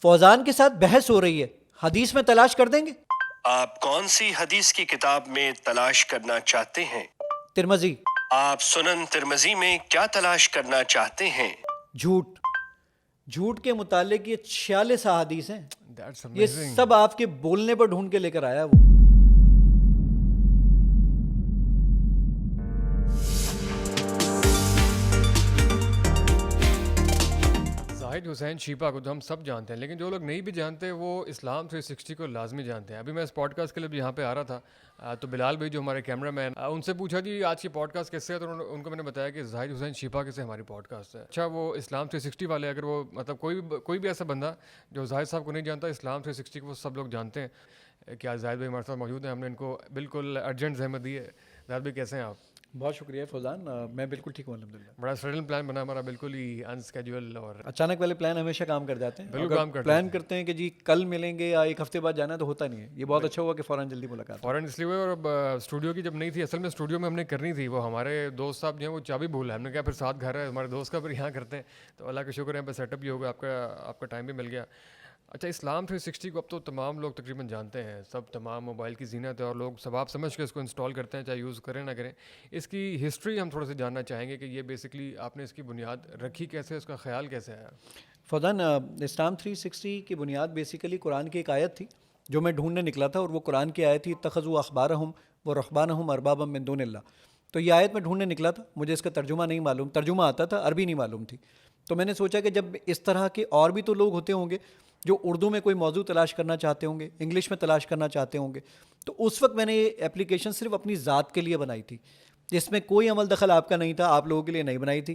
فوزان کے ساتھ بحث ہو رہی ہے، حدیث میں تلاش کر دیں گے؟ آپ کون سی حدیث کی کتاب میں تلاش کرنا چاہتے ہیں؟ ترمذی۔ آپ سنن ترمذی میں کیا تلاش کرنا چاہتے ہیں؟ جھوٹ، جھوٹ کے متعلق یہ 46 احادیث ہیں، That's یہ amazing. سب آپ کے بولنے پر ڈھونڈ کے لے کر آیا وہ۔ زاہد حسین شیپا کو تو ہم سب جانتے ہیں، لیکن جو لوگ نہیں بھی جانتے وہ اسلام 360 کو لازمی جانتے ہیں۔ ابھی میں اس پوڈ کاسٹ کے لیے یہاں پہ آ رہا تھا تو بلال بھائی جو ہمارے کیمرہ مین، ان سے پوچھا جی آج کی پوڈ کاسٹ کیسے ہے، تو ان کو میں نے بتایا کہ زاہد حسین شیپا کے سے ہماری پوڈ کاسٹ ہے۔ اچھا وہ اسلام 360 والے، اگر وہ مطلب کوئی بھی ایسا بندہ جو زاہد صاحب کو نہیں جانتا، اسلام 360 کو سب لوگ جانتے ہیں۔ کیا زاہد بھائی ہمارے ساتھ موجود ہیں؟ ہم نے ان کو بالکل ارجنٹ زحمت دی ہے۔ زاہد بھائی کیسے ہیں آپ؟ بہت شکریہ فوزان، میں بالکل ٹھیک ہوں الحمدللہ۔ بڑا سڈن پلان بنا ہمارا، بالکل ہی انسکیجول، اور اچانک والے پلان ہمیشہ کام کر جاتے ہیں۔ بالکل اگر کام کرتے پلان ہیں۔ کرتے ہیں کہ جی کل ملیں گے یا ایک ہفتے بعد جانا ہے تو ہوتا نہیں ہے۔ یہ بہت اچھا ہوا کہ فوراً جلدی ملاقات۔ فوراً اس لیے ہوئے، اور اب اسٹوڈیو کی جب نہیں تھی، اصل میں اسٹوڈیو میں ہم نے کرنی تھی، وہ ہمارے دوست صاحب جو ہیں وہ چابی بھول ہے، ہم نے کہا پھر ساتھ گھر ہے ہمارے دوست کا، پھر یہاں کرتے ہیں، تو اللہ کا شکر ہے یہاں پہ سیٹ اپ بھی ہو گیا، آپ کا ٹائم بھی مل گیا۔ اچھا اسلام 360 کو اب تو تمام لوگ تقریباً جانتے ہیں، سب تمام موبائل کی زینت ہے، اور لوگ ثواب سمجھ کے اس کو انسٹال کرتے ہیں، چاہے یوز کریں نہ کریں۔ اس کی ہسٹری ہم تھوڑا سا جاننا چاہیں گے کہ یہ بیسکلی آپ نے اس کی بنیاد رکھی کیسے، اس کا خیال کیسے آیا؟ فوزان، اسلام 360 کی بنیاد بیسیکلی قرآن کی ایک آیت تھی جو میں ڈھونڈنے نکلا تھا، اور وہ قرآن کی آیت تھی اتخذوا احبارہم ورہبانہم اربابا من دون اللہ۔ تو یہ آیت میں ڈھونڈنے نکلا تھا، مجھے اس کا ترجمہ نہیں معلوم، ترجمہ آتا تھا، عربی نہیں معلوم تھی۔ تو میں نے سوچا کہ جب اس طرح کے اور بھی تو لوگ ہوتے ہوں گے جو اردو میں کوئی موضوع تلاش کرنا چاہتے ہوں گے، انگلش میں تلاش کرنا چاہتے ہوں گے، تو اس وقت میں نے یہ اپلیکیشن صرف اپنی ذات کے لیے بنائی تھی، جس میں کوئی عمل دخل آپ کا نہیں تھا، آپ لوگوں کے لیے نہیں بنائی تھی۔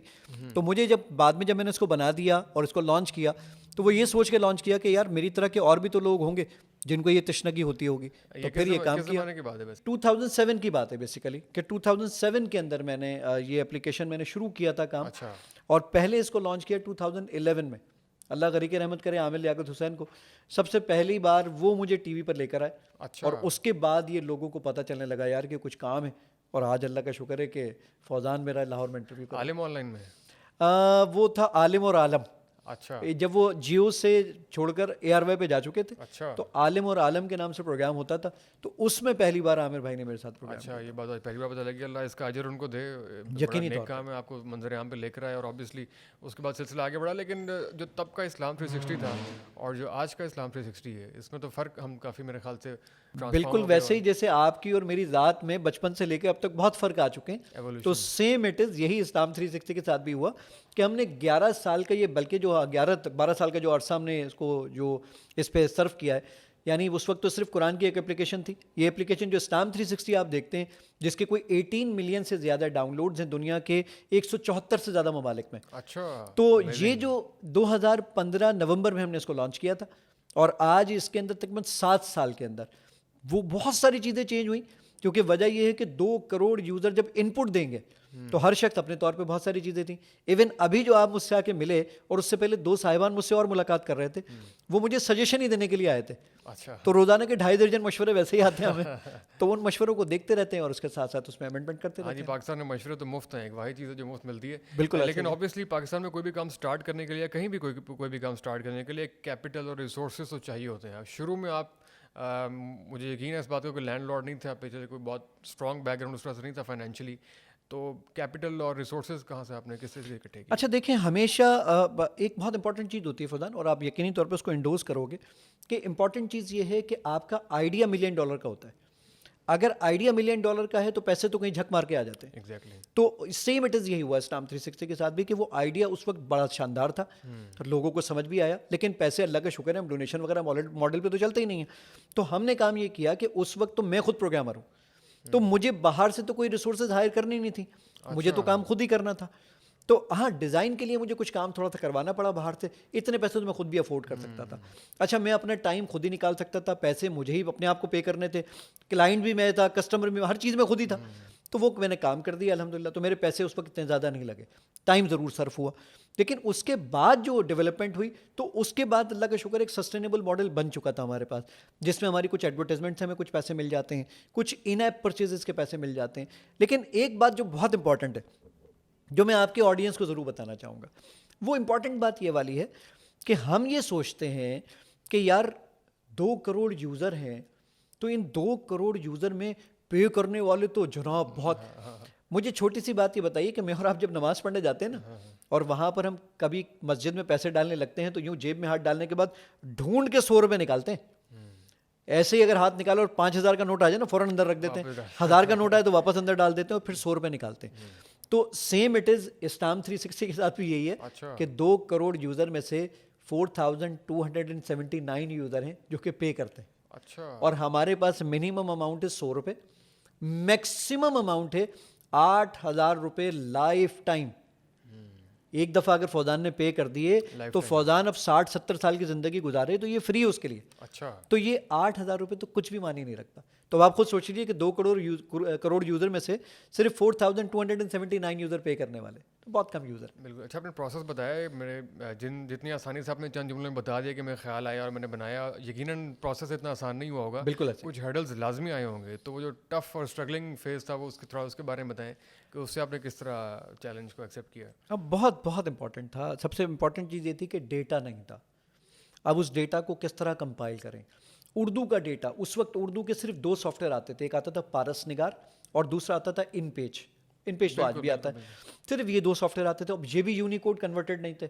تو مجھے جب بعد میں جب میں نے اس کو بنا دیا اور اس کو لانچ کیا، تو وہ یہ سوچ کے لانچ کیا کہ یار میری طرح کے اور بھی تو لوگ ہوں گے جن کو یہ تشنگی ہوتی ہوگی، تو پھر یہ کام کیا۔ 2007 کی بات ہے بیسیکلی، کہ 2007 کے اندر میں نے یہ اپلیکیشن میں نے شروع کیا تھا کام، اور پہلے اس کو لانچ کیا 2011 میں۔ اللہ غری کے رحمت کرے عامر لیاقت حسین کو، سب سے پہلی بار وہ مجھے ٹی وی پر لے کر آئے، اور اس کے بعد یہ لوگوں کو پتہ چلنے لگا یار کہ کچھ کام ہے، اور آج اللہ کا شکر ہے کہ فوزان میرا لاہور میں انٹرویو کر عالم آن لائن میں وہ تھا عالم اور عالم۔ اچھا جب وہ جیو سے چھوڑ کر اے آر وائی پہ جا چکے تھے، اچھا تو عالم اور عالم کے نام سے پروگرام ہوتا تھا، تو اس میں پہلی بار عامر بھائی نے میرے ساتھ پروگرام اچھا یہ بات پہلی بار پتہ لگی، اللہ اس کا اجر ان کو دے، یقینی نیک طور کام ہے، آپ کو منظر عام پہ لے کر آئے، اور آبویسلی اس کے بعد سلسلہ آگے بڑھا۔ لیکن جو تب کا اسلام 360 تھا اور جو آج کا اسلام 360 ہے، اس میں تو فرق ہم کافی میرے خیال سے بالکل ویسے ہی جیسے آپ کی اور میری ذات میں بچپن سے لے کے اب تک بہت فرق آ چکے ہیں، تو سیم اٹ از یہی اسلام 360 کے ساتھ بھی ہوا کہ ہم نے 11 سال کا یہ، بلکہ جو 12 سال کا جو عرصہ ہم نے اس کو جو اس پہ صرف کیا ہے، یعنی اس وقت تو صرف قرآن کی ایک اپلیکیشن تھی، یہ اپلیکیشن جو اسلام 360 آپ دیکھتے ہیں جس کے کوئی 18 ملین سے زیادہ ڈاؤن لوڈز ہیں دنیا کے 174 سے زیادہ ممالک میں۔ اچھا تو یہ جو 2015 نومبر میں ہم نے اس کو لانچ کیا تھا، اور آج اس کے اندر تقریباً 7 سال کے اندر وہ بہت ساری چیزیں چینج ہوئیں، کیونکہ وجہ یہ ہے کہ 2 کروڑ یوزر جب ان پٹ دیں گے تو ہر شخص اپنے طور پہ بہت ساری چیزیں تھیں۔ ایون ابھی جو آپ مجھ سے آ کے ملے، اور اس سے پہلے 2 صاحبان مجھ سے اور ملاقات کر رہے تھے، وہ مجھے سجیشن ہی دینے کے لیے آئے تھے۔ اچھا تو روزانہ کے 2.5 درجن مشورے ویسے ہی آتے ہیں ہمیں، تو ان مشوروں کو دیکھتے رہتے ہیں اور اس کے ساتھ ساتھ اس میں امینڈمنٹ کرتے رہتے ہیں۔ ہاں جی، پاکستان میں مشورے تو مفت ہیں، ایک واحد چیز ہے جو مفت ملتی ہے بالکل۔ لیکن اوبیسلی پاکستان میں کوئی بھی کام سٹارٹ کرنے کے لیے، کہیں بھی کوئی بھی کام سٹارٹ کرنے کے لیے کیپٹل اور ریسورسز تو چاہیے ہوتے ہیں۔ شروع میں آپ مجھے یقین ہے اس بات کا، کوئی لینڈ لارڈ نہیں تھا پیچھے، کوئی بہت اسٹرانگ بیک گراؤنڈ اس طرح سے نہیں تھا فائنینشلی، تو کیپٹل اور ریسورسز کہاں سے آپ نے کس طرح سے اکٹھے کیے؟ اچھا دیکھیں، ہمیشہ ایک بہت امپورٹنٹ چیز ہوتی ہے فوزان، اور آپ یقینی طور پہ اس کو انڈوز کرو گے، کہ امپورٹنٹ چیز یہ ہے کہ آپ کا آئیڈیا $1 ملین کا ہوتا ہے۔ اگر آئیڈیا $1 ملین کا ہے تو پیسے تو کہیں جھک مار کے آ جاتے ہیں۔ ایگزیکٹلی۔ تو سیم اٹ از یہی ہوا اسلام 360 کے ساتھ بھی، کہ وہ آئیڈیا اس وقت بڑا شاندار تھا، لوگوں کو سمجھ بھی آیا، لیکن پیسے اللہ کا شکر ہے ہم ڈونیشن وغیرہ ماڈل پہ تو چلتے ہی نہیں ہیں۔ تو ہم نے کام یہ کیا کہ اس وقت تو میں خود پروگرامر ہوں، تو مجھے باہر سے تو کوئی ریسورسز ہائر کرنی نہیں تھی، مجھے تو کام خود ہی کرنا تھا۔ تو ہاں ڈیزائن کے لیے مجھے کچھ کام تھوڑا سا کروانا پڑا باہر سے، اتنے پیسے تو میں خود بھی افورڈ کر سکتا تھا۔ اچھا میں اپنا ٹائم خود ہی نکال سکتا تھا، پیسے مجھے ہی اپنے آپ کو پے کرنے تھے، کلائنٹ بھی میں تھا، کسٹمر بھی، ہر چیز میں خود ہی تھا، تو وہ میں نے کام کر دیا الحمدللہ۔ تو میرے پیسے اس وقت اتنے زیادہ نہیں لگے، ٹائم ضرور صرف ہوا، لیکن اس کے بعد جو ڈیولپمنٹ ہوئی تو اس کے بعد اللہ کا شکر ایک سسٹینیبل ماڈل بن چکا تھا ہمارے پاس، جس میں ہماری کچھ ایڈورٹائزمنٹ سے ہمیں کچھ پیسے مل جاتے ہیں، کچھ ان ایپ پرچیزز کے پیسے مل جاتے ہیں۔ لیکن ایک بات جو بہت امپورٹنٹ ہے، جو میں آپ کے آڈینس کو ضرور بتانا چاہوں گا، وہ امپورٹنٹ بات یہ والی ہے کہ ہم یہ سوچتے ہیں کہ یار 2 کروڑ یوزر ہیں تو ان 2 کروڑ یوزر میں پے کرنے والے تو جناب بہت. مجھے چھوٹی سی بات یہ بتائیے کہ میں اور آپ جب نماز پڑھنے جاتے ہیں نا اور وہاں پر ہم کبھی مسجد میں پیسے ڈالنے لگتے ہیں تو یوں جیب میں ہاتھ ڈالنے کے بعد ڈھونڈ کے 100 روپے نکالتے ہیں. ایسے ہی اگر ہاتھ نکالو اور 5,000 کا نوٹ آ جائے نا فوراً اندر رکھ دیتے ہیں, 1,000 کا نوٹ آئے تو واپس اندر ڈال دیتے ہیں اور پھر 100 روپے نکالتے ہیں. تو سیم اٹ از اسلام 360 کے ساتھ بھی یہی ہے کہ 2 کروڑ یوزر میں سے 4,279 یوزر ہیں جو کہ پے کرتے ہیں. اچھا. اور ہمارے پاس منیمم اماؤنٹ ہے 100 روپے, میکسیمم اماؤنٹ ہے 8,000 روپے لائف ٹائم. ایک دفعہ اگر فوزان نے پے کر دیے تو فوزان اب 60-70 سال کی زندگی گزارے تو یہ فری ہے اس کے لیے. اچھا. تو یہ 8,000 روپے تو کچھ بھی معنی نہیں رکھتا. تو آپ خود سوچ لیجیے کہ 2 کروڑ یوزر میں سے صرف 4,279 یوزر پے کرنے والے, تو بہت کم یوزر. بالکل. اچھا, آپ نے پروسیس بتایا میرے جتنی آسانی سے آپ نے چند جملوں میں بتا دیا کہ میں خیال آیا اور میں نے بنایا, یقیناً پروسیس اتنا آسان نہیں ہوا ہوگا. بالکل. کچھ ہرڈلز لازمی آئے ہوں گے, تو وہ جو ٹف اور اسٹرگلنگ فیز تھا وہ تھوڑا اس کے بارے میں بتائیں کہ اس سے آپ نے کس طرح چیلنج کو ایکسیپٹ کیا. اب بہت امپورٹنٹ تھا. سب سے امپورٹنٹ چیز یہ تھی کہ ڈیٹا نہیں تھا. اب اس ڈیٹا کو کس طرح کمپائل کریں. اردو کا ڈیٹا, اس وقت اردو کے صرف 2 سافٹ ویئر آتے تھے, ایک آتا تھا پارس نگار اور دوسرا آتا تھا ان پیج تو آج بھی آتا ہے. صرف یہ 2 سافٹ ویئر آتے تھے. اب یہ بھی یونیکوڈ کنورٹڈ نہیں تھے.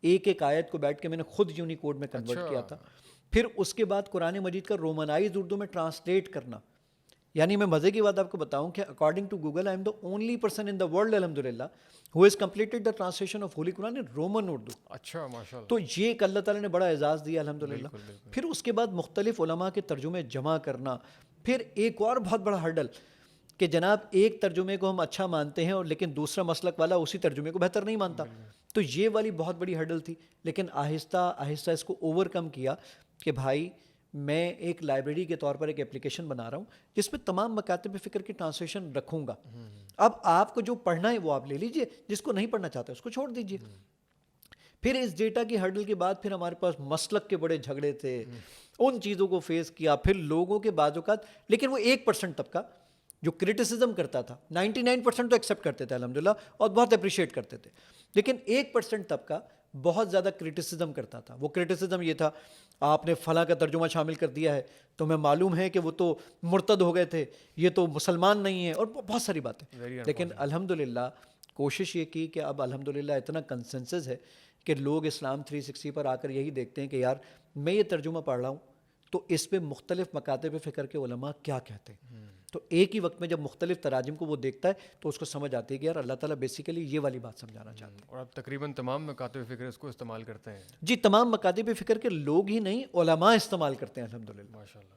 ایک آیت کو بیٹھ کے میں نے خود یونیکوڈ میں کنورٹ کیا تھا. پھر اس کے بعد قرآن مجید کا رومنائز اردو میں ٹرانسلیٹ کرنا. یعنی میں مزے کی بات آپ کو بتاؤں کہ according to Google I am the only person in the world الحمدللہ who has completed the translation of holy Quran in Roman Urdu. اچھا, ماشاء اللہ. تو یہ ایک اللہ تعالیٰ نے بڑا اعزاز دیا الحمدللہ. پھر اس کے بعد مختلف علماء کے ترجمے جمع کرنا. پھر ایک اور بہت بڑا ہرڈل کہ جناب ایک ترجمے کو ہم اچھا مانتے ہیں اور لیکن دوسرا مسلک والا اسی ترجمے کو بہتر نہیں مانتا. تو یہ والی بہت بڑی ہرڈل تھی. لیکن آہستہ آہستہ اس کو اوور کم کیا کہ بھائی میں ایک لائبریری کے طور پر ایک اپلیکیشن بنا رہا ہوں جس میں تمام مکاتب فکر کی ٹرانسلیشن رکھوں گا. اب آپ کو جو پڑھنا ہے وہ آپ لے لیجئے, جس کو نہیں پڑھنا چاہتے اس کو چھوڑ دیجئے. پھر اس ڈیٹا کی ہرڈل کے بعد پھر ہمارے پاس مسلک کے بڑے جھگڑے تھے, ان چیزوں کو فیس کیا. پھر لوگوں کے بعض اوقات, لیکن وہ 1% طبقہ جو کرٹیسزم کرتا تھا, 99% تو ایکسیپٹ کرتے تھے الحمدللہ اور بہت اپریشیٹ کرتے تھے, لیکن 1% طبقہ بہت زیادہ کرٹیسزم کرتا تھا. وہ کرٹیسزم یہ تھا, آپ نے فلاں کا ترجمہ شامل کر دیا ہے, تو ہمیں معلوم ہے کہ وہ تو مرتد ہو گئے تھے, یہ تو مسلمان نہیں ہیں, اور بہت ساری باتیں. لیکن الحمدللہ کوشش یہ کی کہ اب الحمدللہ اتنا کنسنسس ہے کہ لوگ اسلام 360 پر آ کر یہی دیکھتے ہیں کہ یار میں یہ ترجمہ پڑھ رہا ہوں تو اس پہ مختلف مکاتب فکر کے علماء کیا کہتے ہیں. تو ایک ہی وقت میں جب مختلف تراجم کو وہ دیکھتا ہے تو اس کو سمجھ آتی ہے کہ یار اللہ تعالیٰ بیسیکلی یہ والی بات سمجھانا چاہتے ہیں. اور اب تقریباً تمام مکاتب فکر اس کو استعمال کرتے ہیں. جی, تمام مکاتب فکر کے لوگ ہی نہیں, علماء استعمال کرتے ہیں الحمدللہ. ماشاء اللہ.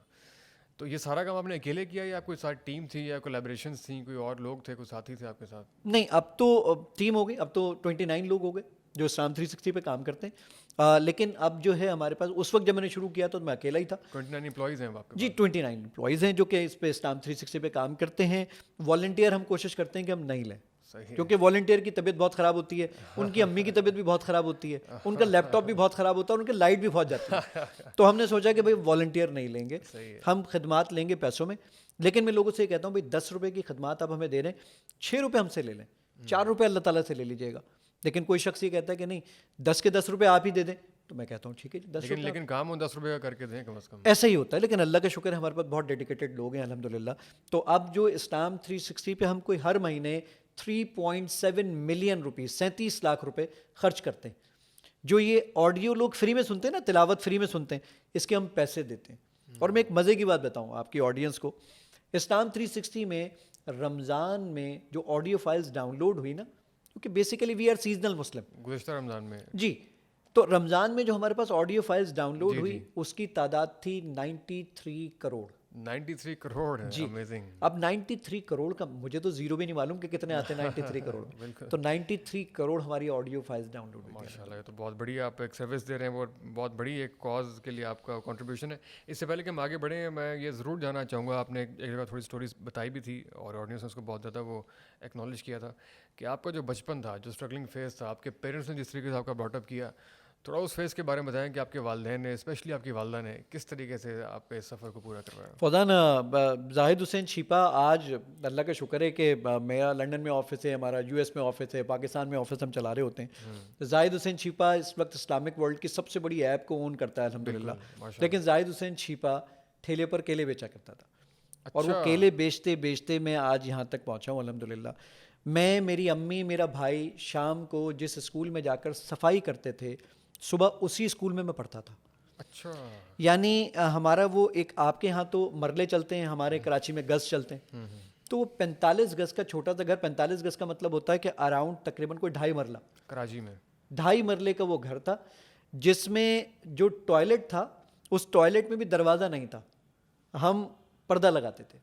تو یہ سارا کام آپ نے اکیلے کیا یا کوئی ساتھ ٹیم تھی یا کولیبریشنز تھیں, کوئی اور لوگ تھے, کوئی ساتھی تھے آپ کے ساتھ؟ نہیں, اب تو ٹیم ہو گئی. اب تو 29 لوگ ہو گئے جو اسلام 360 پہ کام کرتے ہیں. لیکن اب جو ہے ہمارے پاس, اس وقت جب میں نے شروع کیا تو میں اکیلا ہی تھا. 29 امپلائیز ہیں آپ کے؟ جی 29 امپلائیز ہیں جو کہ اس پہ اسلام 360 پہ کام کرتے ہیں. والنٹیئر ہم کوشش کرتے ہیں کہ ہم نہیں لیں, کیونکہ والنٹیئر کی طبیعت بہت خراب ہوتی ہے, ان کی امی کی طبیعت بھی بہت خراب ہوتی ہے, ان کا لیپ ٹاپ بھی بہت خراب ہوتا ہے, ان کے لائٹ بھی بہت جاتی ہے. تو ہم نے سوچا کہ بھائی والنٹیئر نہیں لیں گے, ہم خدمات لیں گے پیسوں میں. لیکن میں لوگوں سے یہ کہتا ہوں بھائی 10 روپے کی خدمات آپ ہمیں دے رہے ہیں, 6 روپے ہم سے لے لیں, 4 روپے اللہ تعالیٰ سے لے لیجیے گا. لیکن کوئی شخص یہ کہتا ہے کہ نہیں 10 کے 10 روپے آپ ہی دے دیں, تو میں کہتا ہوں ٹھیک ہے 10 روپے, لیکن کام وہ 10 روپے کا کر کے دیں کم از کم. ایسا ہی ہوتا ہے. لیکن اللہ کا شکر ہے ہمارے پاس بہت ڈیڈیکیٹڈ لوگ ہیں الحمدللہ. تو اب جو اسلام 360 پہ ہم کوئی ہر مہینے 3.7 ملین روپیز 37 لاکھ روپے خرچ کرتے ہیں. جو یہ آڈیو لوگ فری میں سنتے ہیں نا, تلاوت فری میں سنتے ہیں, اس کے ہم پیسے دیتے ہیں. اور میں ایک مزے کی بات بتاؤں آپ کی آڈینس کو, اسلام 360 میں رمضان میں جو آڈیو فائلز ڈاؤن لوڈ ہوئی نا, کیونکہ بیسیکلی وی آر سیزنل مسلم, گزشتہ رمضان میں, جی, تو رمضان میں جو ہمارے پاس آڈیو فائلز ڈاؤن لوڈ ہوئی اس کی تعداد تھی 93 کروڑ. 93 کروڑ ہے. جی, امیزنگ. اب 93 کروڑ کا مجھے تو زیرو بھی نہیں معلوم کہ کتنے آتے ہیں 93 کروڑ. تو 93 کروڑ ہماری آڈیو فائلز ڈاؤن لوڈ ہوئی. ماشاء اللہ, یہ تو بہت بڑی آپ ایک سروس دے رہے ہیں, وہ بہت بڑی ایک کاز کے لیے آپ کا کنٹریبیوشن ہے. اس سے پہلے کہ ہم آگے بڑھیں, میں یہ ضرور جاننا چاہوں گا, آپ نے ایک جگہ تھوڑی اسٹوریز بتائی بھی تھی اور آڈینس نے اس کو بہت زیادہ وہ ایکنالج کیا تھا کہ آپ کا جو بچپن تھا, جو اسٹرگلنگ فیز تھا, آپ کے پیرنٹس نے جس طریقے سے آپ کا براٹ اپ کیا, تھوڑا اس فیس کے بارے میں بتائیں کہ آپ کے والدین نے اسپیشلی آپ کی والدہ نے کس طریقے سے آپ کے سفر کو پورا کروایا؟ فوزان زاہد حسین چھیپا آج اللہ کا شکر ہے کہ میرا لنڈن میں آفس ہے, ہمارا یو ایس میں آفس ہے, پاکستان میں آفس ہم چلا رہے ہوتے ہیں. زاہد حسین چھیپا اس وقت اسلامک ورلڈ کی سب سے بڑی ایپ کو اون کرتا ہے الحمدللہ. لیکن زاہد حسین چھیپا ٹھیلے پر کیلے بیچا کرتا تھا, اور وہ کیلے بیچتے بیچتے میں آج یہاں تک پہنچا ہوں الحمدللہ. میں, میری امی, میرا بھائی شام کو جس اسکول میں جا کر صفائی کرتے تھے, صبح اسی اسکول میں پڑھتا تھا. اچھا, یعنی ہمارا وہ ایک, آپ کے ہاں تو مرلے چلتے ہیں, ہمارے کراچی میں گز چلتے ہیں. تو وہ 45 گز کا چھوٹا سا گھر, 45 گز کا مطلب ہوتا ہے کہ اراؤنڈ تقریباً کوئی 2.5 مرلہ, کراچی میں 2.5 مرلے کا وہ گھر تھا, جس میں جو ٹوائلٹ تھا اس ٹوائلٹ میں بھی دروازہ نہیں تھا, ہم پردہ لگاتے تھے.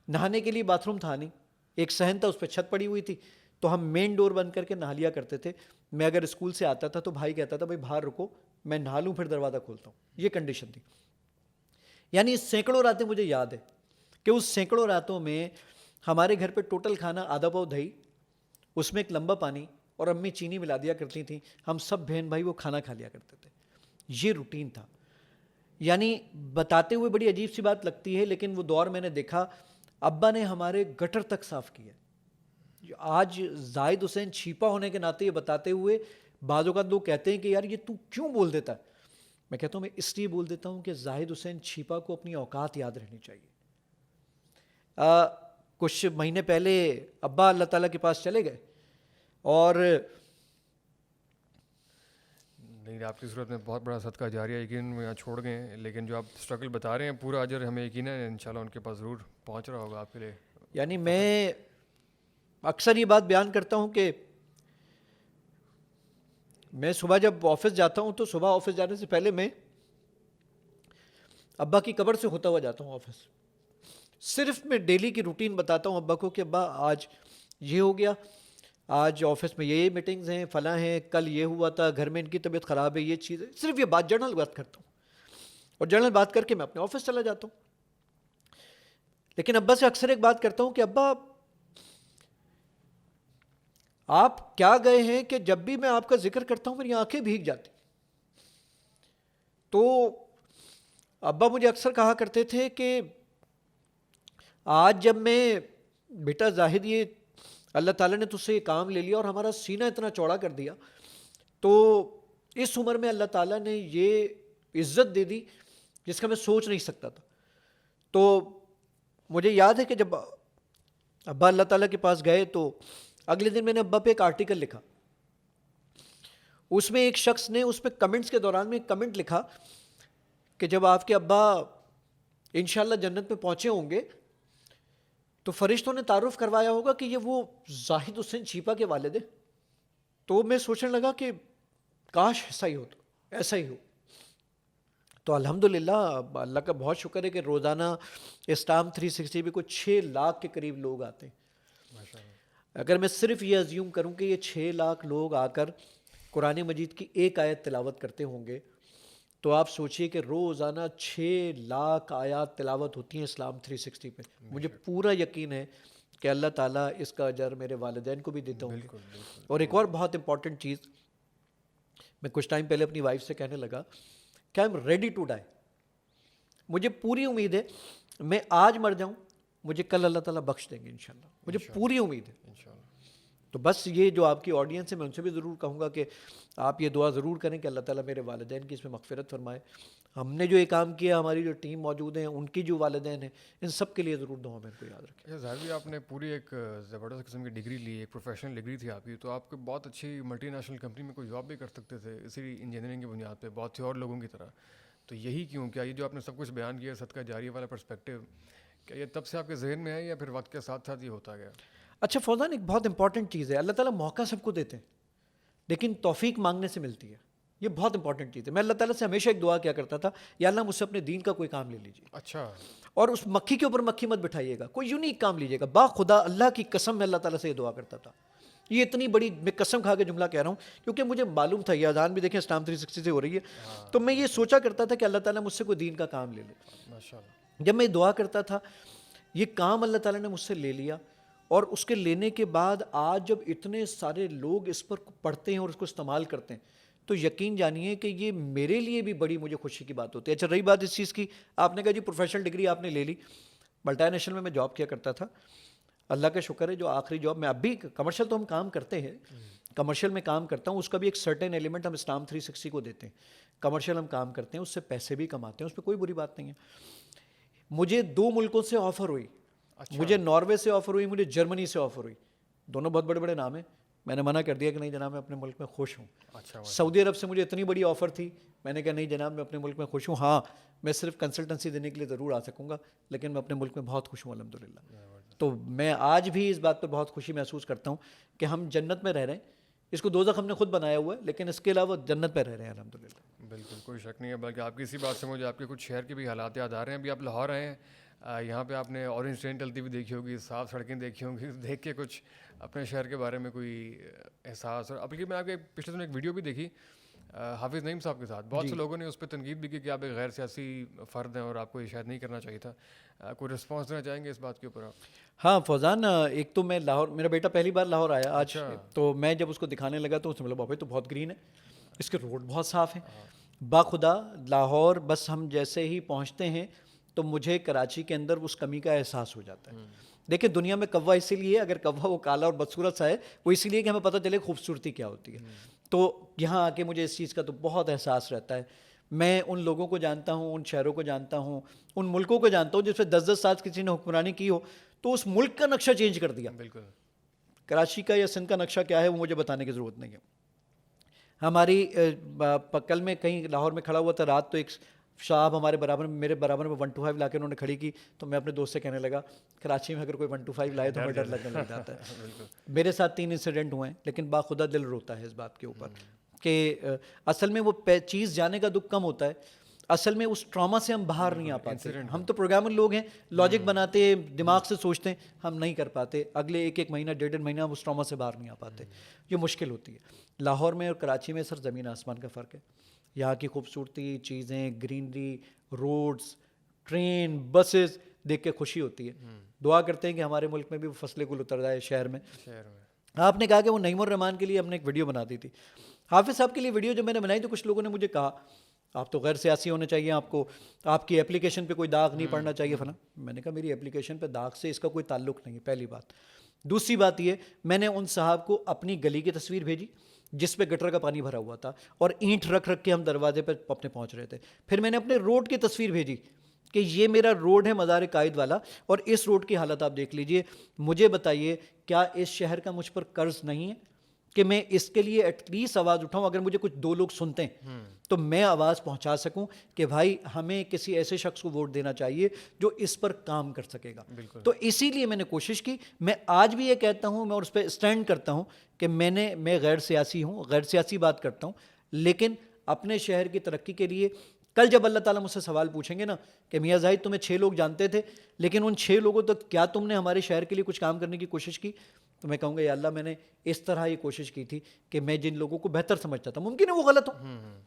نہانے کے لیے باتھ روم تھا نہیں, ایک صحن تھا اس پہ چھت پڑی ہوئی تھی, تو ہم مین ڈور بند کر کے نہا لیا کرتے تھے. میں اگر اسکول سے آتا تھا تو بھائی کہتا تھا بھائی باہر رکو, میں نہا لوں پھر دروازہ کھولتا ہوں. یہ کنڈیشن تھی. یعنی سینکڑوں راتیں مجھے یاد ہے کہ اس سینکڑوں راتوں میں ہمارے گھر پہ ٹوٹل کھانا آدھا پاؤ دہی, اس میں ایک لمبا پانی, اور امی چینی ملا دیا کرتی تھیں. ہم سب بہن بھائی وہ کھانا کھا لیا کرتے تھے. یہ روٹین تھا. یعنی بتاتے ہوئے بڑی عجیب سی بات لگتی ہے, لیکن وہ دور میں نے دیکھا. ابا نے ہمارے گٹر تک صاف کیا. آج زاہد حسین چھیپا ہونے کے ناطے یہ بتاتے ہوئے بعض اوقات لوگ کہتے ہیں کہ یار یہ تو کیوں بول دیتا ہے. میں کہتا ہوں میں اس لیے بول دیتا ہوں کہ زاہد حسین چھیپا کو اپنی اوقات یاد رہنی چاہیے. کچھ مہینے پہلے ابا اللہ تعالیٰ کے پاس چلے گئے, اور نہیں, آپ کی صورت میں بہت بڑا صدقہ جاریہ یقیناً وہ یہاں چھوڑ گئے ہیں, لیکن جو آپ اسٹرگل بتا رہے ہیں پورا اجر ہمیں یقیناً انشاءاللہ ان کے پاس ضرور پہنچ رہا ہوگا آپ کے لیے. یعنی میں اکثر یہ بات بیان کرتا ہوں کہ میں صبح جب آفس جاتا ہوں تو صبح آفس جانے سے پہلے میں ابا کی قبر سے ہوتا ہوا جاتا ہوں آفس. صرف میں ڈیلی کی روٹین بتاتا ہوں ابا کو کہ ابا آج یہ ہو گیا, آج آفس میں یہ میٹنگز ہیں, فلاں ہیں, کل یہ ہوا تھا, گھر میں ان کی طبیعت خراب ہے, یہ چیز ہے. صرف یہ بات جنرل بات کرتا ہوں, اور جنرل بات کر کے میں اپنے آفس چلا جاتا ہوں. لیکن ابا سے اکثر ایک بات کرتا ہوں کہ ابا آپ کیا گئے ہیں کہ جب بھی میں آپ کا ذکر کرتا ہوں میری آنکھیں بھیگ جاتی. تو ابا مجھے اکثر کہا کرتے تھے کہ آج جب میں, بیٹا زاہد یہ اللہ تعالیٰ نے تجھ سے یہ کام لے لیا اور ہمارا سینہ اتنا چوڑا کر دیا, تو اس عمر میں اللہ تعالیٰ نے یہ عزت دے دی جس کا میں سوچ نہیں سکتا تھا. تو مجھے یاد ہے کہ جب ابا اللہ تعالیٰ کے پاس گئے تو اگلے دن میں نے ابا پہ ایک آرٹیکل لکھا. اس میں ایک شخص نے اس پہ کمنٹس کے دوران میں ایک کمنٹ لکھا کہ جب آپ کے ابا انشاءاللہ جنت میں پہنچے ہوں گے تو فرشتوں نے تعارف کروایا ہوگا کہ یہ وہ زاہد حسین چھیپا کے والد ہیں. تو میں سوچنے لگا کہ کاش ایسا ہی ہو, تو ایسا ہی ہو. تو الحمدللہ اللہ کا بہت شکر ہے کہ روزانہ اسٹام 360 پہ کوئی 6 لاکھ کے قریب لوگ آتے ہیں. اگر میں صرف یہ ازیوم کروں کہ یہ 6 لاکھ لوگ آ کر قرآن مجید کی ایک آیت تلاوت کرتے ہوں گے, تو آپ سوچئے کہ روزانہ 6 لاکھ آیات تلاوت ہوتی ہیں اسلام 360 پہ. مجھے پورا یقین ہے کہ اللہ تعالیٰ اس کا اجر میرے والدین کو بھی دیتا ہوں گے. اور ایک اور بہت امپورٹنٹ چیز میں کچھ ٹائم پہلے اپنی وائف سے کہنے لگا کہ I am ready to die. مجھے پوری امید ہے میں آج مر جاؤں, مجھے کل اللہ تعالیٰ بخش دیں گے انشاءاللہ, مجھے پوری امید ہے. تو بس یہ جو آپ کی آڈینس ہے میں ان سے بھی ضرور کہوں گا کہ آپ یہ دعا ضرور کریں کہ اللہ تعالیٰ میرے والدین کی اس میں مغفرت فرمائے. ہم نے جو یہ کام کیا, ہماری جو ٹیم موجود ہیں, ان کی جو والدین ہیں, ان سب کے لیے ضرور دعا میں ان کو یاد رکھیں. ظاہر بھی آپ نے پوری ایک زبردست قسم کی ڈگری لی, ایک پروفیشنل ڈگری تھی آپ کی, تو آپ کو بہت اچھی ملٹی نیشنل کمپنی میں کوئی جاب بھی کر سکتے تھے اسی انجینئرنگ کی بنیاد پہ, بہت سے اور لوگوں کی طرح. تو یہی کیوں, کیا یہ جو آپ نے سب کچھ بیان کیا صدقہ جاریہ والا پرسپیکٹیو, کیا یہ تب سے آپ کے ذہن میں ہے یا پھر وقت کے ساتھ ساتھ یہ ہوتا گیا؟ اچھا فوزان, ایک بہت امپورٹنٹ چیز ہے, اللہ تعالیٰ موقع سب کو دیتے ہیں لیکن توفیق مانگنے سے ملتی ہے. یہ بہت امپورٹنٹ چیز ہے. میں اللہ تعالیٰ سے ہمیشہ ایک دعا کیا کرتا تھا, یا اللہ مجھ سے اپنے دین کا کوئی کام لے لیجیے. اچھا. اور اس مکھی کے اوپر مکھی مت بٹھائیے گا, کوئی یونیک کام لیجیے گا. با خدا اللہ کی قسم میں اللہ تعالیٰ سے یہ دعا کرتا تھا. یہ اتنی بڑی, میں قسم کھا کے جملہ کہہ رہا ہوں کیونکہ مجھے معلوم تھا, یہ اذان بھی دیکھیں اسٹام 360 سے ہو رہی ہے, تو میں یہ سوچا کرتا تھا کہ اللہ تعالیٰ مجھ سے کوئی دین کا کام لے لے. ماشاءاللہ. جب میں دعا کرتا تھا, یہ کام اللہ تعالیٰ نے مجھ سے لے لیا, اور اس کے لینے کے بعد آج جب اتنے سارے لوگ اس پر پڑھتے ہیں اور اس کو استعمال کرتے ہیں, تو یقین جانیے کہ یہ میرے لیے بھی بڑی مجھے خوشی کی بات ہوتی ہے. اچھا رہی بات اس چیز کی, آپ نے کہا جی پروفیشنل ڈگری آپ نے لے لی. ملٹا نیشنل میں جاب کیا کرتا تھا, اللہ کا شکر ہے جو آخری جاب میں اب بھی کمرشل تو ہم کام کرتے ہیں, کمرشل میں کام کرتا ہوں, اس کا بھی ایک سرٹن ایلیمنٹ ہم اسٹام 360 کو دیتے ہیں. کمرشل ہم کام کرتے ہیں, اس سے پیسے بھی کماتے ہیں, اس پہ کوئی بری بات نہیں ہے. مجھے 2 ملکوں سے آفر ہوئی, مجھے ناروے سے آفر ہوئی, مجھے جرمنی سے آفر ہوئی. دونوں بہت بڑے بڑے نام ہیں. میں نے منع کر دیا کہ نہیں جناب میں اپنے ملک میں خوش ہوں. سعودی عرب سے مجھے اتنی بڑی آفر تھی, میں نے کہا نہیں جناب میں اپنے ملک میں خوش ہوں. ہاں میں صرف کنسلٹنسی دینے کے لیے ضرور آ سکوں گا, لیکن میں اپنے ملک میں بہت خوش ہوں الحمدللہ. تو میں آج بھی اس بات پر بہت خوشی محسوس کرتا ہوں کہ ہم جنت میں رہ رہے ہیں. اس کو دوزخ ہم نے خود بنایا ہوا ہے, لیکن اس کے علاوہ جنت پہ رہ رہے ہیں الحمدللہ. بالکل کوئی شک نہیں ہے, بلکہ آپ کی اسی بات سے مجھے آپ کے کچھ شہر کے بھی حالات یاد آ رہے ہیں. ابھی آپ لاہور آئے ہیں, یہاں پہ آپ نے اورنج ٹرین چلتی ہوئی دیکھی ہوگی, صاف سڑکیں دیکھی ہوں گی, دیکھ کے کچھ اپنے شہر کے بارے میں کوئی احساس. اور ابھی میں آپ کے پچھلے دنوں ایک ویڈیو بھی دیکھی حافظ نعیم صاحب کے ساتھ, بہت سے لوگوں نے اس پہ تنقید بھی کی کہ آپ ایک غیر سیاسی فرد ہیں اور آپ کو یہ شاید نہیں کرنا چاہیے تھا. کوئی رسپانس دینا چاہیں گے اس بات کے اوپر آپ؟ ہاں فوزان, ایک تو میں لاہور, میرا بیٹا پہلی بار لاہور آیا آج, تو میں جب اس کو دکھانے لگا تو اس نے بولا بابا تو بہت گرین ہے, اس کے روڈ بہت صاف ہیں. باخدا لاہور بس ہم جیسے ہی پہنچتے ہیں تو مجھے کراچی کے اندر اس کمی کا احساس ہو جاتا ہے. دیکھیں دنیا میں کوا اسی لیے, اگر کوا وہ کالا اور بدصورت سا ہے, وہ اسی لیے کہ ہمیں پتہ چلے خوبصورتی کیا ہوتی ہے. تو یہاں آ کے مجھے اس چیز کا تو بہت احساس رہتا ہے. میں ان لوگوں کو جانتا ہوں, ان شہروں کو جانتا ہوں, ان ملکوں کو جانتا ہوں جس پہ 10-10 سال کسی نے حکمرانی کی ہو تو اس ملک کا نقشہ چینج کر دیا. بالکل کراچی کا یا سندھ کا نقشہ کیا ہے وہ مجھے بتانے کی ضرورت نہیں ہے. ہماری کل میں کہیں لاہور میں کھڑا ہوا تھا رات, تو ایک صاحب ہمارے برابر میں, میرے برابر میں 125 لا کے انہوں نے کھڑی کی, تو میں اپنے دوست سے کہنے لگا کراچی میں اگر کوئی 125 لائے تو ہمیں ڈر لگنے لگ جاتا ہے. میرے ساتھ 3 انسیڈنٹ ہوئے ہیں, لیکن باخدا دل روتا ہے اس بات کے اوپر کہ اصل میں وہ چیز جانے کا دکھ کم ہوتا ہے, اصل میں اس ٹراما سے ہم باہر نہیں آ پاتے. ہم تو پروگرامر لوگ ہیں, لاجک بناتے, دماغ سے سوچتے ہیں, ہم نہیں کر پاتے. اگلے 1 مہینہ 1.5 مہینہ ہم اس ٹراما سے باہر نہیں آ پاتے. یہ مشکل ہوتی ہے. لاہور میں اور کراچی میں سر زمین آسمان کا فرق ہے. یہاں کی خوبصورتی, چیزیں, گرینری, روڈز, ٹرین, بسز دیکھ کے خوشی ہوتی ہے. دعا کرتے ہیں کہ ہمارے ملک میں بھی وہ فصل گل اتر جائے شہر میں. آپ نے کہا کہ وہ نعیم الرحمان کے لیے ہم نے ایک ویڈیو بنا دی تھی. حافظ صاحب کے لیے ویڈیو جب میں نے بنائی تو کچھ لوگوں نے مجھے کہا آپ تو غیر سیاسی ہونے چاہیے, آپ کو آپ کی اپلیکیشن پہ کوئی داغ نہیں پڑنا چاہیے فلاں. میں نے کہا میری اپلیکیشن پہ داغ سے اس کا کوئی تعلق نہیں ہے, پہلی بات. دوسری بات یہ, میں نے ان صاحب کو اپنی گلی کی تصویر بھیجی جس پہ گٹر کا پانی بھرا ہوا تھا اور اینٹ رکھ رکھ کے ہم دروازے پہ اپنے پہنچ رہے تھے. پھر میں نے اپنے روڈ کی تصویر بھیجی کہ یہ میرا روڈ ہے مزار قائد والا, اور اس روڈ کی حالت آپ دیکھ لیجئے. مجھے بتائیے کیا اس شہر کا مجھ پر قرض نہیں ہے کہ میں اس کے لیے ایٹ لیسٹ آواز اٹھاؤں؟ اگر مجھے کچھ 2 لوگ سنتے ہیں تو میں آواز پہنچا سکوں کہ بھائی ہمیں کسی ایسے شخص کو ووٹ دینا چاہیے جو اس پر کام کر سکے گا. تو اسی لیے میں نے کوشش کی. میں آج بھی یہ کہتا ہوں, میں اس پہ اسٹینڈ کرتا ہوں کہ میں غیر سیاسی ہوں, غیر سیاسی بات کرتا ہوں, لیکن اپنے شہر کی ترقی کے لیے کل جب اللہ تعالیٰ مجھ سے سوال پوچھیں گے نا کہ میاں زاہد تمہیں 6 لوگ جانتے تھے لیکن ان 6 لوگوں تک کیا تم نے ہمارے شہر کے لیے کچھ کام کرنے کی کوشش کی, تو میں کہوں گا یا اللہ میں نے اس طرح یہ کوشش کی تھی کہ میں جن لوگوں کو بہتر سمجھتا تھا, ممکن ہے وہ غلط ہو,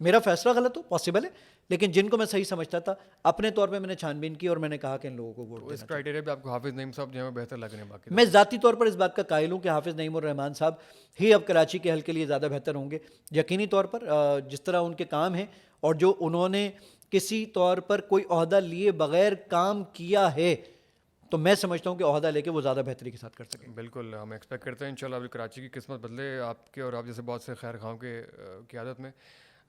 میرا فیصلہ غلط ہو, پاسبل ہے, لیکن جن کو میں صحیح سمجھتا تھا اپنے طور پہ میں نے چھان بین کی اور میں نے کہا کہ ان لوگوں کو ووٹ دینا. اس کرائٹیریا پہ آپ کو حافظ نعیم صاحب جو ہیں بہتر لگ رہے ہیں؟ باقی میں ذاتی طور پر اس بات کا قائل ہوں کہ حافظ نعیم الرحمان صاحب ہی اب کراچی کے حل کے لیے زیادہ بہتر ہوں گے. یقینی طور پر جس طرح ان کے کام ہیں اور جو انہوں نے کسی طور پر کوئی عہدہ لیے بغیر کام کیا ہے, تو میں سمجھتا ہوں کہ عہدہ لے کے وہ زیادہ بہتری کے ساتھ کر سکیں. بالکل ہم ایکسپیکٹ کرتے ہیں انشاءاللہ ابھی کراچی کی قسمت بدلے آپ کے اور آپ جیسے بہت سے خیر خواہوں کے قیادت میں.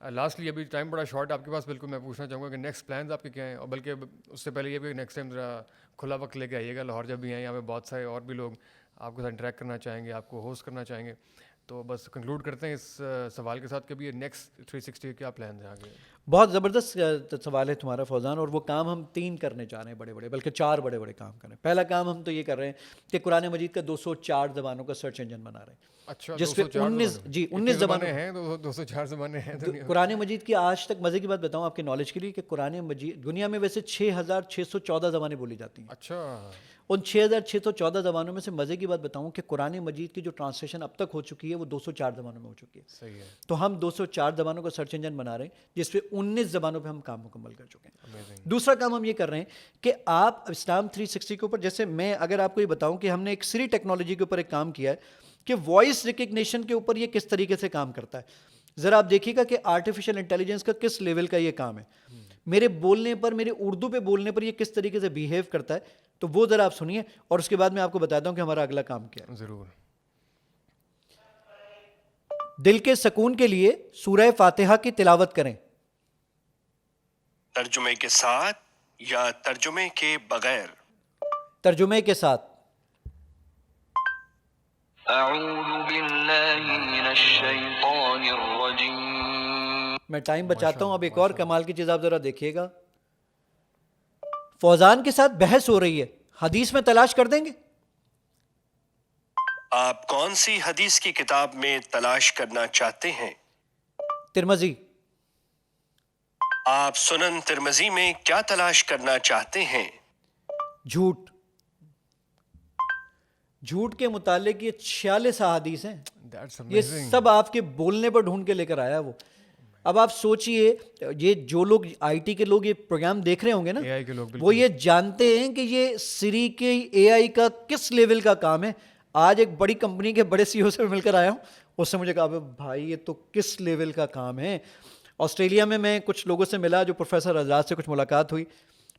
لاسٹلی ابھی ٹائم بڑا شارٹ آپ کے پاس, بالکل میں پوچھنا چاہوں گا کہ نیکسٹ پلانز آپ کے کیا ہیں, اور بلکہ اس سے پہلے یہ بھی نیکسٹ ٹائم ذرا کھلا وقت لے کے آئیے گا لاہور جب بھی آئیں, یہاں پہ بہت سارے اور بھی لوگ آپ کے ساتھ انٹریکٹ کرنا چاہیں گے, آپ کو ہوسٹ کرنا چاہیں گے. تو بس کنکلوڈ کرتے ہیں اس سوال کے ساتھ کہ ابھی نیکسٹ 360 کیا پلانز ہیں آگے؟ بہت زبردست سوال ہے تمہارا فوزان, اور وہ کام ہم 3 کرنے چاہ رہے ہیں, بڑے بڑے, بلکہ 4 بڑے بڑے کام کریں. پہلا کام ہم تو یہ کر رہے ہیں کہ قرآن مجید کا 204 زبانوں کا سرچ انجن بنا رہے ہیں. اچھا, جس پہ 19 زبانیں ہیں, 204 زبانیں ہیں قرآن مجید کی. آج تک مزے کی بات بتاؤں آپ کے نالج کے لیے کہ قرآن مجید دنیا میں ویسے 6614 زبانیں بولی جاتی ہیں. اچھا, ان 6614 زبانوں میں سے مزے کی بات بتاؤں کہ قرآن مجید کی جو ٹرانسلیشن اب تک ہو چکی ہے وہ 204 زبانوں میں ہو چکی ہے. صحیح ہے. تو ہم 204 زبانوں کا سرچ انجن بنا رہے ہیں جس پہ 19 زبانوں پہ ہم کام مکمل کر چکے ہیں. دوسرا کام ہم یہ کر رہے ہیں کہ آپ اسلام 360 کے اوپر, جیسے میں اگر آپ کو یہ بتاؤں کہ ہم نے ایک سری ٹیکنالوجی کے اوپر ایک کام کیا ہے کہ وائس ریکگنیشن کے اوپر یہ کس طریقے سے کام کرتا ہے. ذرا آپ دیکھیے گا کہ آرٹیفیشل انٹیلیجنس کا کس لیول کا یہ کام ہے. میرے بولنے پر، میرے اردو پہ بولنے پر یہ کس طریقے سے بیہیو کرتا ہے، تو وہ ذرا آپ سنیے اور اس کے بعد میں آپ کو بتاتا ہوں کہ ہمارا اگلا کام کیا ہے. ضرور. دل کے سکون کے لیے سورہ فاتحہ کی تلاوت کریں. ترجمے کے ساتھ یا ترجمے کے بغیر؟ ترجمے کے ساتھ. اعوذ باللہ من الشیطان الرجیم. میں ٹائم بچاتا ہوں. اب ایک اور کمال کی چیز آپ ذرا دیکھیے گا. فوزان کے ساتھ بحث ہو رہی ہے، حدیث میں تلاش کر دیں گے. آپ کون سی حدیث کی کتاب میں تلاش کرنا چاہتے ہیں؟ ترمذی. آپ سنن ترمذی میں کیا تلاش کرنا چاہتے ہیں؟ جھوٹ. جھوٹ کے متعلق یہ 46 احادیث ہیں. That's یہ amazing. سب آپ کے بولنے پر ڈھونڈ کے لے کر آیا وہ. اب آپ سوچئے، یہ جو لوگ آئی ٹی کے لوگ یہ پروگرام دیکھ رہے ہوں گے نا، AI کے لوگ بالکل. وہ یہ جانتے ہیں کہ یہ سری کے اے آئی کا کس لیول کا کام ہے. آج ایک بڑی کمپنی کے بڑے سی او سے مل کر آیا ہوں، اس سے مجھے کہا بھائی یہ تو کس لیول کا کام ہے. آسٹریلیا میں کچھ لوگوں سے ملا، جو پروفیسر آزاد سے کچھ ملاقات ہوئی.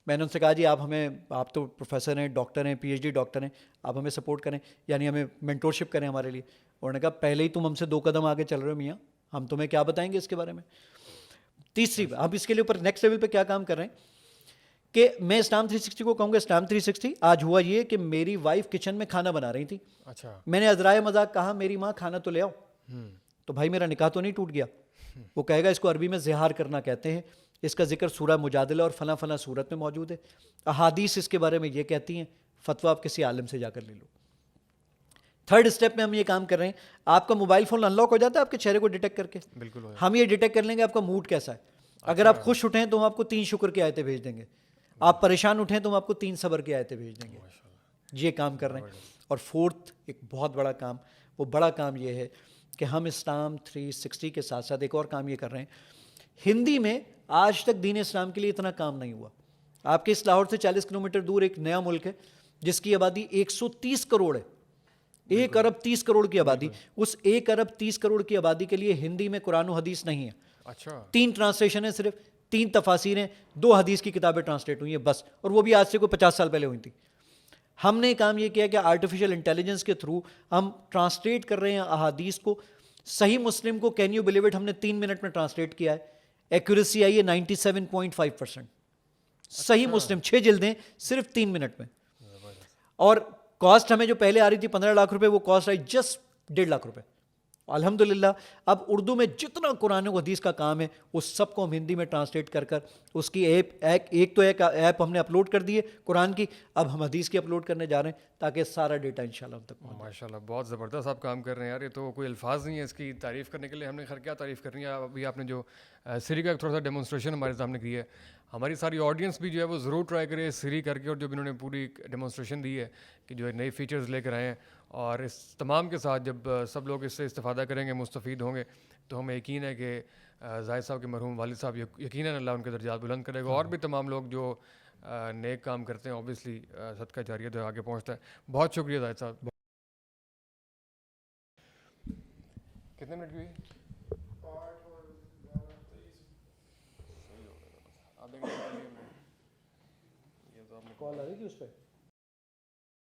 میں نے ان سے کہا جی آپ تو پروفیسر ہیں، ڈاکٹر ہیں، پی ایچ ڈی ڈاکٹر ہیں، آپ ہمیں سپورٹ کریں، یعنی ہمیں مینٹورشپ کریں ہمارے لیے. انہوں نے کہا پہلے ہی تم ہم سے 2 قدم آگے چل رہے ہو میاں، ہم تمہیں کیا بتائیں گے اس کے بارے میں. تیسری بات، اب اس کے لیے اوپر نیکسٹ لیول پہ کیا کام کر رہے ہیں کہ میں اسلام 360 کو کہوں گا. اسلام 360 آج ہوا یہ کہ میری وائف کچن میں کھانا بنا رہی تھی. اچھا. میں نے عذرائے مذاق کہا میری ماں کھانا تو لے آؤ. تو بھائی میرا نکاح تو نہیں ٹوٹ گیا. وہ کہے گا اس کو عربی میں زہار کرنا کہتے ہیں، اس کا ذکر سورہ مجادلہ اور فلاں فلاں صورت میں موجود ہے، احادیث اس کے بارے میں یہ کہتی ہیں، فتویٰ آپ کسی عالم سے جا کر لے لو. تھرڈ اسٹیپ میں ہم یہ کام کر رہے ہیں، آپ کا موبائل فون ان لاک ہو جاتا ہے آپ کے چہرے کو ڈیٹیکٹ کر کے. بالکل. ہم یہ ڈیٹیکٹ کر لیں گے آپ کا موڈ کیسا ہے. اگر آپ خوش اٹھیں تو ہم آپ کو 3 شکر کی آیتیں بھیج دیں گے. آپ پریشان اٹھیں تو ہم آپ کو 3 صبر کی آیتیں بھیج دیں گے. یہ کام کر رہے ہیں. اور فورتھ ایک بہت بڑا کام، وہ بڑا کام یہ ہے کہ ہم اسلام 360 کے ساتھ ساتھ ایک اور کام یہ کر رہے ہیں. ہندی میں آج تک دین اسلام کے لیے اتنا کام نہیں ہوا. آپ کے اس لاہور سے 40 کلومیٹر دور ایک نیا ملک ہے جس کی آبادی 130 کروڑ ہے. 1 ارب 30 کروڑ کی آبادی. اس 1 ارب 30 کروڑ کی آبادی کے لیے ہندی میں قرآن و حدیث نہیں ہے. اچھا. 3 ٹرانسلیشن ہیں، صرف 3 تفاسیر ہیں، 2 حدیث کی کتابیں ٹرانسلیٹ ہوئی ہیں بس، اور وہ بھی آج سے کوئی 50 سال پہلے ہوئی تھیں. ہم نے کام یہ کیا کہ آرٹیفیشل انٹیلیجنس کے تھرو ہم ٹرانسلیٹ کر رہے ہیں احادیث کو. صحیح مسلم کو کین یو بلیو اٹ ہم نے 3 منٹ میں ٹرانسلیٹ کیا ہے. ایکوریسی آئی ہے 97.5%. صحیح مسلم 6 جلدیں صرف 3 منٹ میں. اور کاسٹ ہمیں جو پہلے آ رہی تھی 15 لاکھ روپے، وہ کاسٹ آئی جسٹ 1.5 لاکھ روپے. الحمدللہ اب اردو میں جتنا قرآن و حدیث کا کام ہے اس سب کو ہم ہندی میں ٹرانسلیٹ کر کر اس کی ایک ایپ ہم نے اپلوڈ کر دی ہے قرآن کی. اب ہم حدیث کی اپلوڈ کرنے جا رہے ہیں تاکہ سارا ڈیٹا انشاءاللہ ہم تک پہنچے. ماشاء اللہ بہت زبردست آپ کام کر رہے ہیں یار. یہ تو کوئی الفاظ نہیں ہے اس کی تعریف کرنے کے لیے. ہم نے خیر کیا تعریف کرنی ہے. ابھی آپ نے جو سری کا تھوڑا سا ڈیمونسٹریشن ہمارے سامنے کی ہے، ہماری ساری آڈینس بھی جو ہے وہ ضرور ٹرائی کرے سری کر کے. اور جو انہوں نے پوری ڈیمونسٹریشن دی ہے کہ جو نئے فیچرز لے کر آئے ہیں، اور اس تمام کے ساتھ جب سب لوگ اس سے استفادہ کریں گے، مستفید ہوں گے، تو ہمیں یقین ہے کہ زاہد صاحب کے مرحوم والد صاحب یقیناً اللہ ان کے درجات بلند کرے گا. اور بھی تمام لوگ جو نیک کام کرتے ہیں اوبیسلی صدقہ جاریہ جو آگے پہنچتا ہے. بہت شکریہ زاہد صاحب. کتنے منٹ کی کال آ رہی تھی اس پہ.